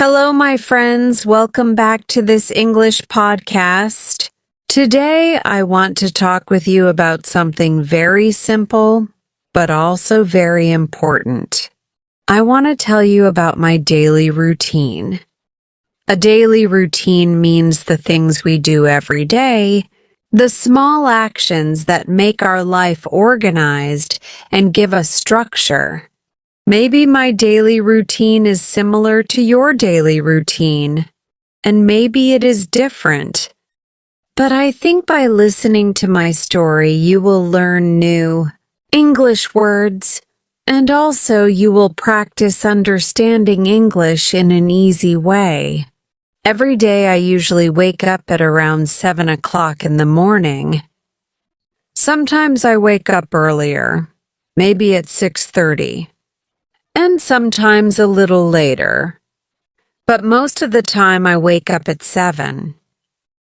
Hello, my friends. Welcome back to this English podcast. Today, I want to talk with you about something very simple, but also very important. I want to tell you about my daily routine. A daily routine means the things we do every day, the small actions that make our life organized and give us structure. Maybe my daily routine is similar to your daily routine, and maybe it is different. But I think by listening to my story, you will learn new English words, and also you will practice understanding English in an easy way. Every day I usually wake up at around 7 o'clock in the morning. Sometimes I wake up earlier, maybe at 6:30. And sometimes a little later. But most of the time I wake up at 7.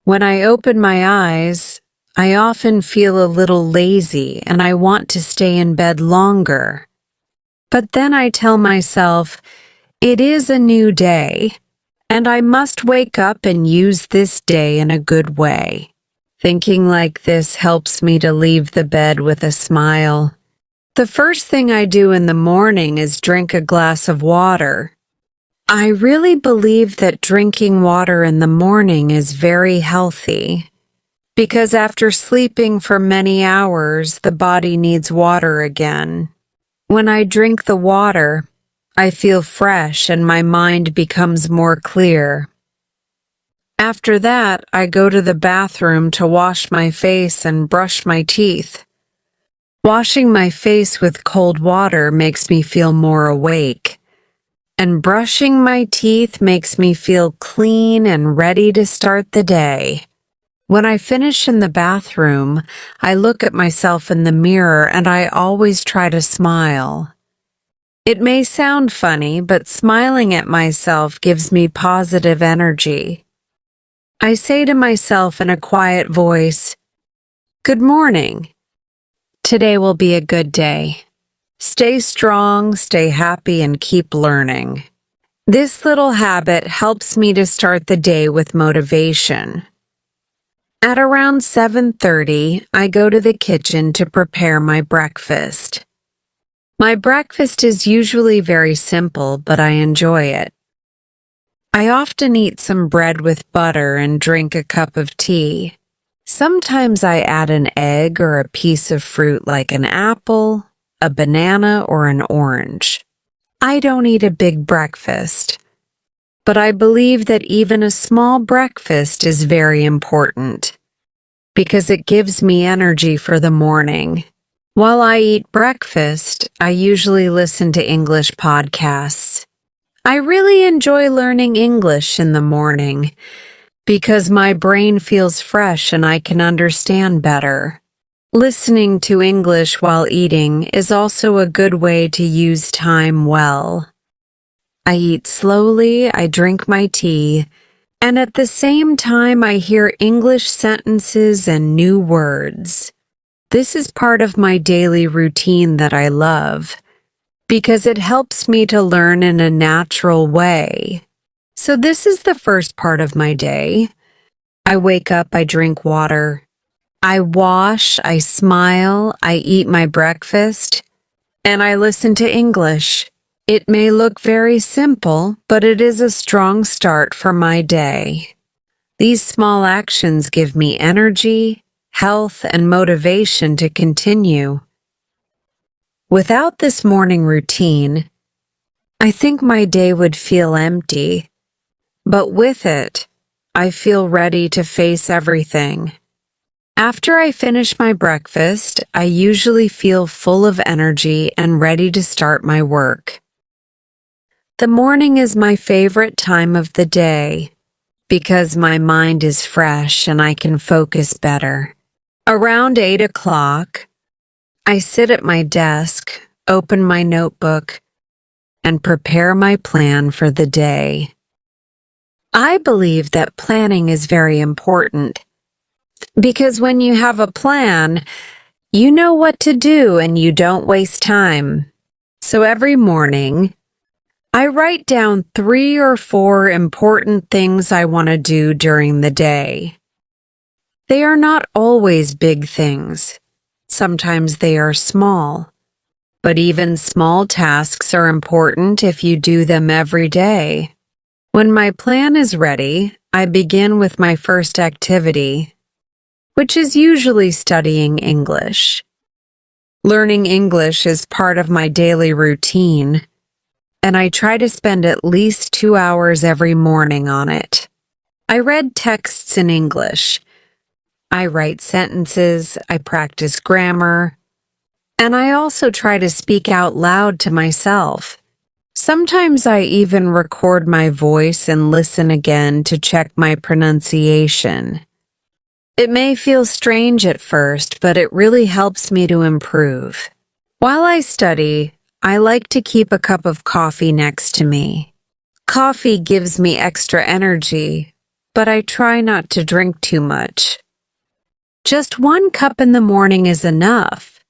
When I open my eyes, I often feel a little lazy and I want to stay in bed longer. But then I tell myself, it is a new day, and I must wake up and use this day in a good way. Thinking like this helps me to leave the bed with a smile. The first thing I do in the morning is drink a glass of water. I really believe that drinking water in the morning is very healthy, because after sleeping for many hours, the body needs water again. When I drink the water, I feel fresh and my mind becomes more clear. After that, I go to the bathroom to wash my face and brush my teeth. Washing my face with cold water makes me feel more awake, and brushing my teeth makes me feel clean and ready to start the day. When I finish in the bathroom, I look at myself in the mirror and I always try to smile. It may sound funny, but smiling at myself gives me positive energy. I say to myself in a quiet voice, "Good morning. Today will be a good day. Stay strong, stay happy, and keep learning." This little habit helps me to start the day with motivation. At around 7:30, I go to the kitchen to prepare my breakfast. My breakfast is usually very simple, but I enjoy it. I often eat some bread with butter and drink a cup of tea. Sometimes I add an egg or a piece of fruit like an apple, a banana, or an orange. I don't eat a big breakfast, but I believe that even a small breakfast is very important because it gives me energy for the morning. While I eat breakfast, I usually listen to English podcasts. I really enjoy learning English in the morning because my brain feels fresh and I can understand better. Listening to English while eating is also a good way to use time well. I eat slowly, I drink my tea, and at the same time I hear English sentences and new words. This is part of my daily routine that I love because it helps me to learn in a natural way. So this is the first part of my day. I wake up, I drink water. I wash, I smile, I eat my breakfast, and I listen to English. It may look very simple, but it is a strong start for my day. These small actions give me energy, health, and motivation to continue. Without this morning routine, I think my day would feel empty. But with it, I feel ready to face everything. After I finish my breakfast, I usually feel full of energy and ready to start my work. The morning is my favorite time of the day because my mind is fresh and I can focus better. Around 8 o'clock, I sit at my desk, open my notebook, and prepare my plan for the day. I believe that planning is very important because when you have a plan, you know what to do and you don't waste time. So every morning, I write down 3 or 4 important things I want to do during the day. They are not always big things. Sometimes they are small. But even small tasks are important if you do them every day. When my plan is ready, I begin with my first activity, which is usually studying English. Learning English is part of my daily routine, and I try to spend at least 2 hours every morning on it. I read texts in English. I write sentences, I practice grammar, and I also try to speak out loud to myself. Sometimes I even record my voice and listen again to check my pronunciation. It may feel strange at first, but it really helps me to improve. While I study, I like to keep a cup of coffee next to me. Coffee gives me extra energy, but I try not to drink too much. Just 1 cup in the morning is enough.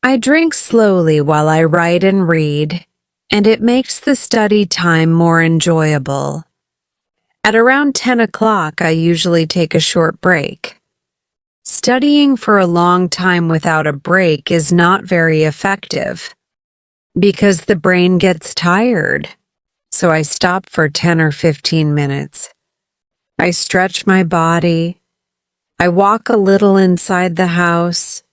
I drink slowly while I write and read, and it makes the study time more enjoyable. At around 10 o'clock, I usually take a short break. Studying for a long time without a break is not very effective because the brain gets tired. So I stop for 10 or 15 minutes. I stretch my body. I walk a little inside the house.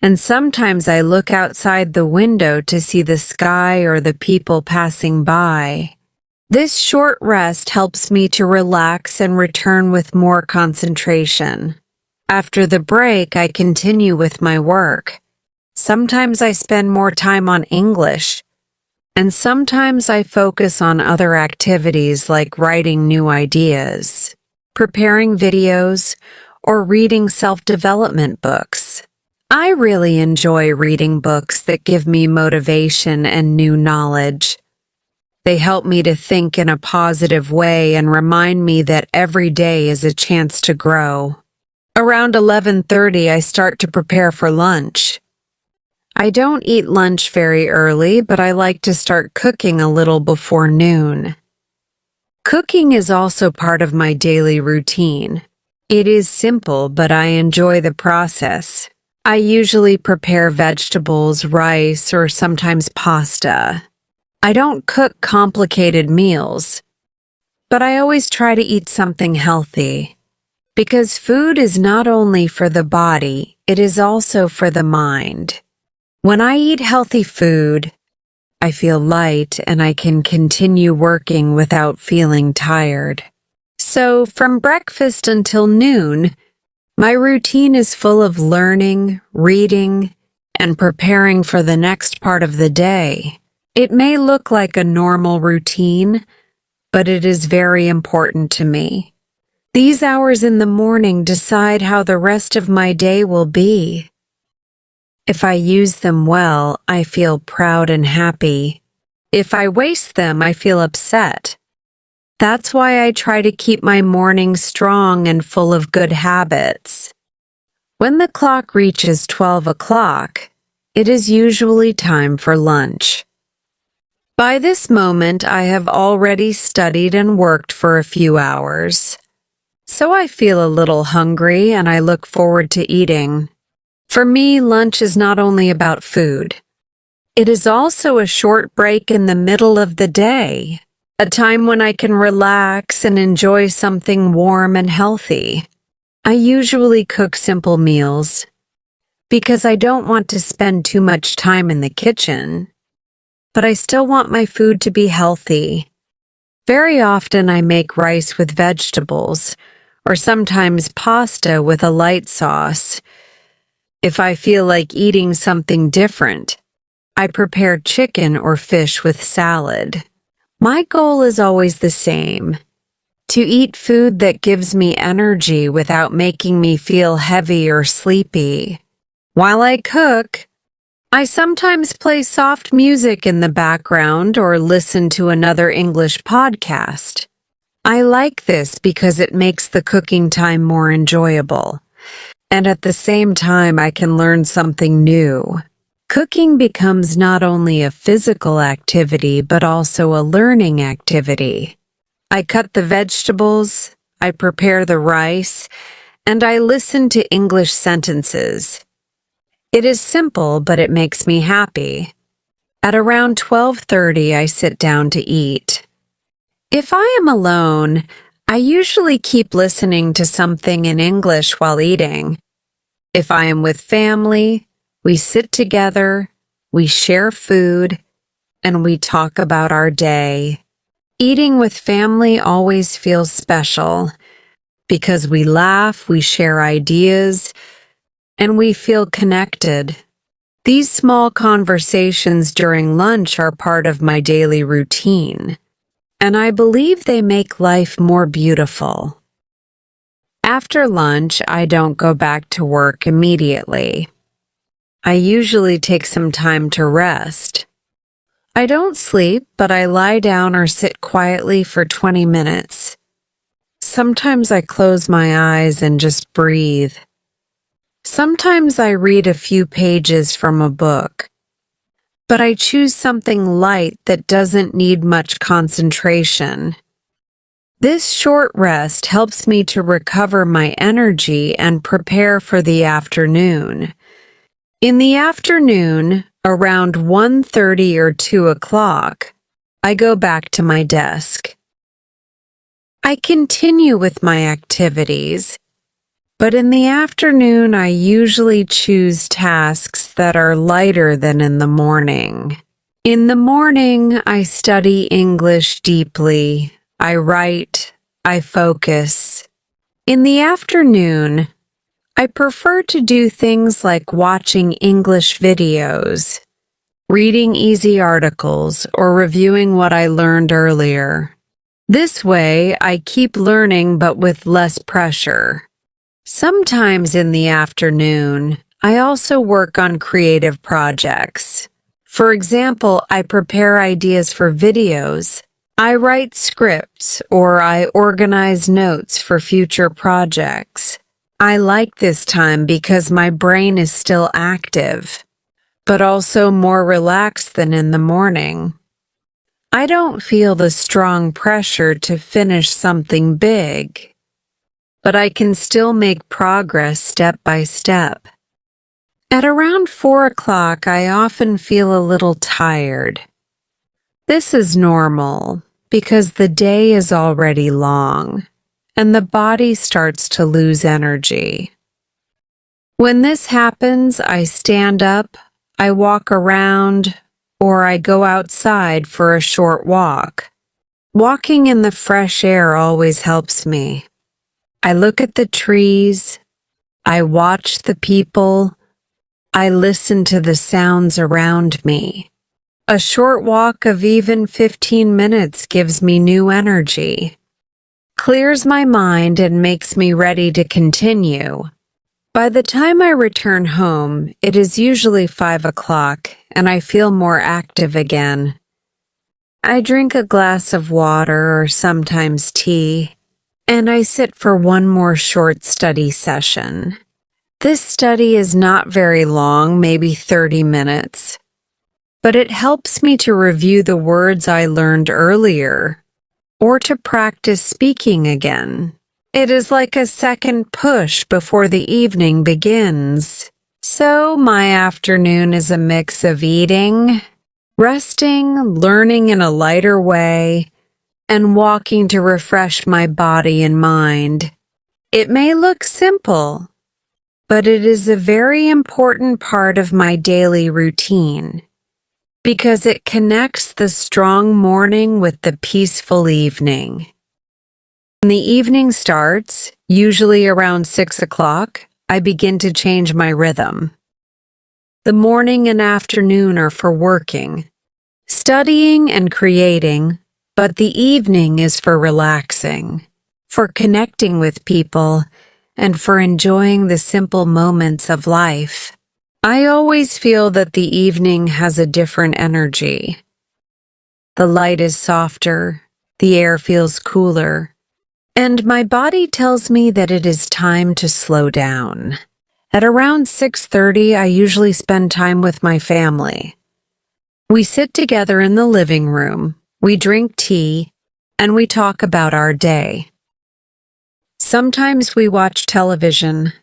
And sometimes I look outside the window to see the sky or the people passing by. This short rest helps me to relax and return with more concentration. After the break, I continue with my work. Sometimes I spend more time on English, and sometimes I focus on other activities like writing new ideas, preparing videos, or reading self-development books. I really enjoy reading books that give me motivation and new knowledge. They help me to think in a positive way and remind me that every day is a chance to grow. Around 11:30, I start to prepare for lunch. I don't eat lunch very early, but I like to start cooking a little before noon. Cooking is also part of my daily routine. It is simple, but I enjoy the process. I usually prepare vegetables, rice, or sometimes pasta. I don't cook complicated meals, but I always try to eat something healthy. Because food is not only for the body, it is also for the mind. When I eat healthy food, I feel light and I can continue working without feeling tired. So, from breakfast until noon, my routine is full of learning, reading, and preparing for the next part of the day. It may look like a normal routine, but it is very important to me. These hours in the morning decide how the rest of my day will be. If I use them well, I feel proud and happy. If I waste them, I feel upset. That's why I try to keep my mornings strong and full of good habits. When the clock reaches 12 o'clock, it is usually time for lunch. By this moment, I have already studied and worked for a few hours. So I feel a little hungry and I look forward to eating. For me, lunch is not only about food. It is also a short break in the middle of the day, a time when I can relax and enjoy something warm and healthy. I usually cook simple meals because I don't want to spend too much time in the kitchen, but I still want my food to be healthy. Very often I make rice with vegetables, or sometimes pasta with a light sauce. If I feel like eating something different, I prepare chicken or fish with salad. My goal is always the same: to eat food that gives me energy without making me feel heavy or sleepy. While I cook, I sometimes play soft music in the background or listen to another English podcast. I like this because it makes the cooking time more enjoyable, and at the same time I can learn something new. Cooking becomes not only a physical activity, but also a learning activity. I cut the vegetables, I prepare the rice, and I listen to English sentences. It is simple, but it makes me happy. At around 12:30, I sit down to eat. If I am alone, I usually keep listening to something in English while eating. If I am with family, we sit together, we share food, and we talk about our day. Eating with family always feels special because we laugh, we share ideas, and we feel connected. These small conversations during lunch are part of my daily routine, and I believe they make life more beautiful. After lunch, I don't go back to work immediately. I usually take some time to rest. I don't sleep, but I lie down or sit quietly for 20 minutes. Sometimes I close my eyes and just breathe. Sometimes I read a few pages from a book, but I choose something light that doesn't need much concentration. This short rest helps me to recover my energy and prepare for the afternoon. In the afternoon, around 1:30 or 2 o'clock, I go back to my desk. I continue with my activities, but in the afternoon I usually choose tasks that are lighter than in the morning. In the morning, I study English deeply. I write, I focus. In the afternoon, I prefer to do things like watching English videos, reading easy articles, or reviewing what I learned earlier. This way, I keep learning but with less pressure. Sometimes in the afternoon, I also work on creative projects. For example, I prepare ideas for videos, I write scripts, or I organize notes for future projects. I like this time because my brain is still active, but also more relaxed than in the morning. I don't feel the strong pressure to finish something big, but I can still make progress step by step. At around 4 o'clock, I often feel a little tired. This is normal because the day is already long, and the body starts to lose energy. When this happens, I stand up, I walk around, or I go outside for a short walk. Walking in the fresh air always helps me. I look at the trees, I watch the people, I listen to the sounds around me. A short walk of even 15 minutes gives me new energy, clears my mind, and makes me ready to continue. By the time I return home, it is usually 5 o'clock, and I feel more active again. I drink a glass of water or sometimes tea, and I sit for one more short study session. This study is not very long, maybe 30 minutes, but it helps me to review the words I learned earlier or to practice speaking again. It is like a second push before the evening begins. So my afternoon is a mix of eating, resting, learning in a lighter way, and walking to refresh my body and mind. It may look simple, but it is a very important part of my daily routine because it connects the strong morning with the peaceful evening. When the evening starts, usually around 6 o'clock, I begin to change my rhythm. The morning and afternoon are for working, studying, and creating, but the evening is for relaxing, for connecting with people, and for enjoying the simple moments of life. I always feel that the evening has a different energy. The light is softer, the air feels cooler, and my body tells me that it is time to slow down. At around 6:30, I usually spend time with my family. We sit together in the living room, we drink tea, and we talk about our day. Sometimes we watch television,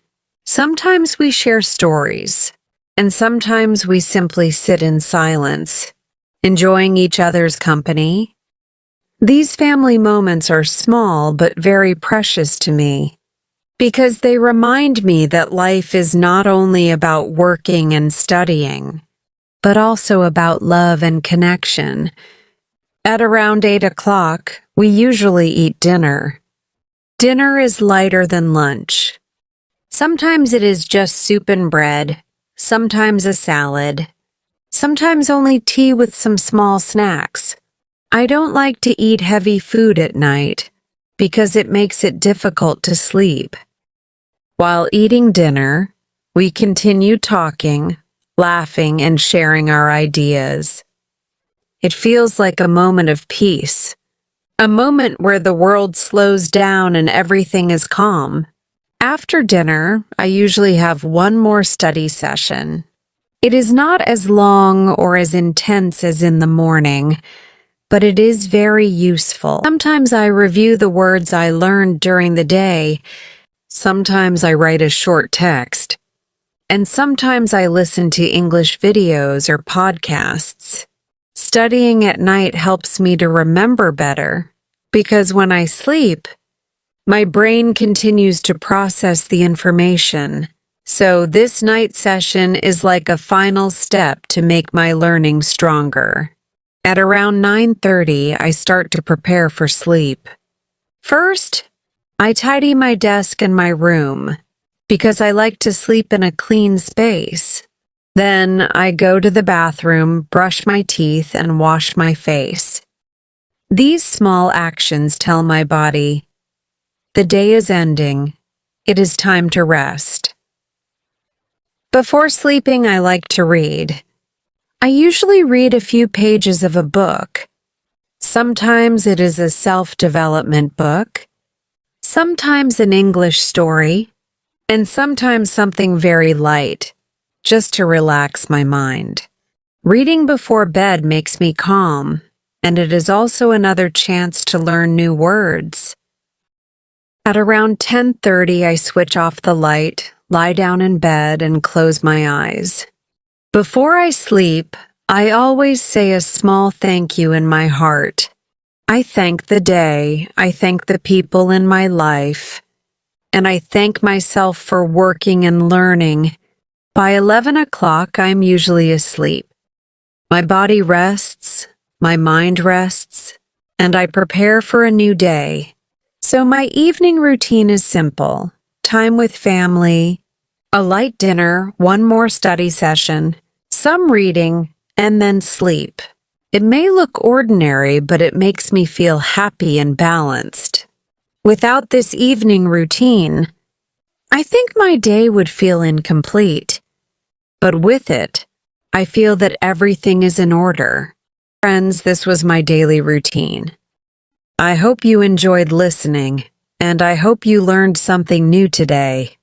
sometimes we share stories, and sometimes we simply sit in silence, enjoying each other's company. These family moments are small but very precious to me, because they remind me that life is not only about working and studying, but also about love and connection. At around 8 o'clock, we usually eat dinner. Dinner is lighter than lunch. Sometimes it is just soup and bread, sometimes a salad, sometimes only tea with some small snacks. I don't like to eat heavy food at night because it makes it difficult to sleep. While eating dinner, we continue talking, laughing, and sharing our ideas. It feels like a moment of peace, a moment where the world slows down and everything is calm. After dinner, I usually have one more study session. It is not as long or as intense as in the morning, but it is very useful. Sometimes I review the words I learned during the day. Sometimes I write a short text, and sometimes I listen to English videos or podcasts. Studying at night helps me to remember better, because when I sleep, my brain continues to process the information. So this night session is like a final step to make my learning stronger. At around 9:30, I start to prepare for sleep. First, I tidy my desk and my room, because I like to sleep in a clean space. Then I go to the bathroom, brush my teeth, and wash my face. These small actions tell my body, the day is ending. It is time to rest. Before sleeping, I like to read. I usually read a few pages of a book. Sometimes it is a self-development book, sometimes an English story, and sometimes something very light, just to relax my mind. Reading before bed makes me calm, and it is also another chance to learn new words. At around 10:30, I switch off the light, lie down in bed, and close my eyes. Before I sleep, I always say a small thank you in my heart. I thank the day, I thank the people in my life, and I thank myself for working and learning. By 11 o'clock, I'm usually asleep. My body rests, my mind rests, and I prepare for a new day. So my evening routine is simple: time with family, a light dinner, one more study session, some reading, and then sleep. It may look ordinary, but it makes me feel happy and balanced. Without this evening routine, I think my day would feel incomplete. But with it, I feel that everything is in order. Friends, this was my daily routine. I hope you enjoyed listening, and I hope you learned something new today.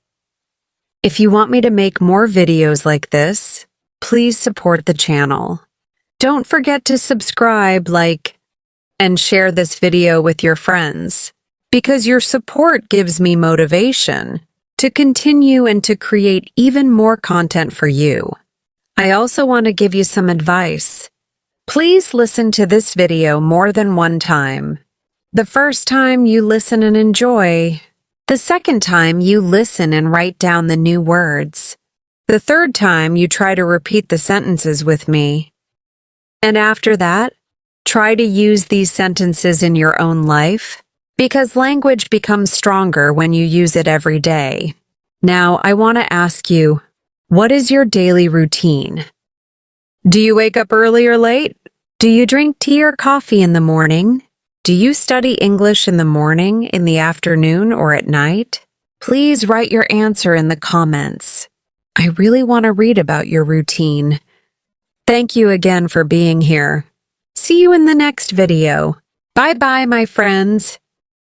If you want me to make more videos like this, please support the channel. Don't forget to subscribe, like, and share this video with your friends, because your support gives me motivation to continue and to create even more content for you. I also want to give you some advice. Please listen to this video more than one time. The first time you listen and enjoy. The second time you listen and write down the new words. The third time you try to repeat the sentences with me. And after that, try to use these sentences in your own life, because language becomes stronger when you use it every day. Now, I want to ask you, what is your daily routine? Do you wake up early or late? Do you drink tea or coffee in the morning? Do you study English in the morning, in the afternoon, or at night? Please write your answer in the comments. I really want to read about your routine. Thank you again for being here. See you in the next video. Bye-bye, my friends.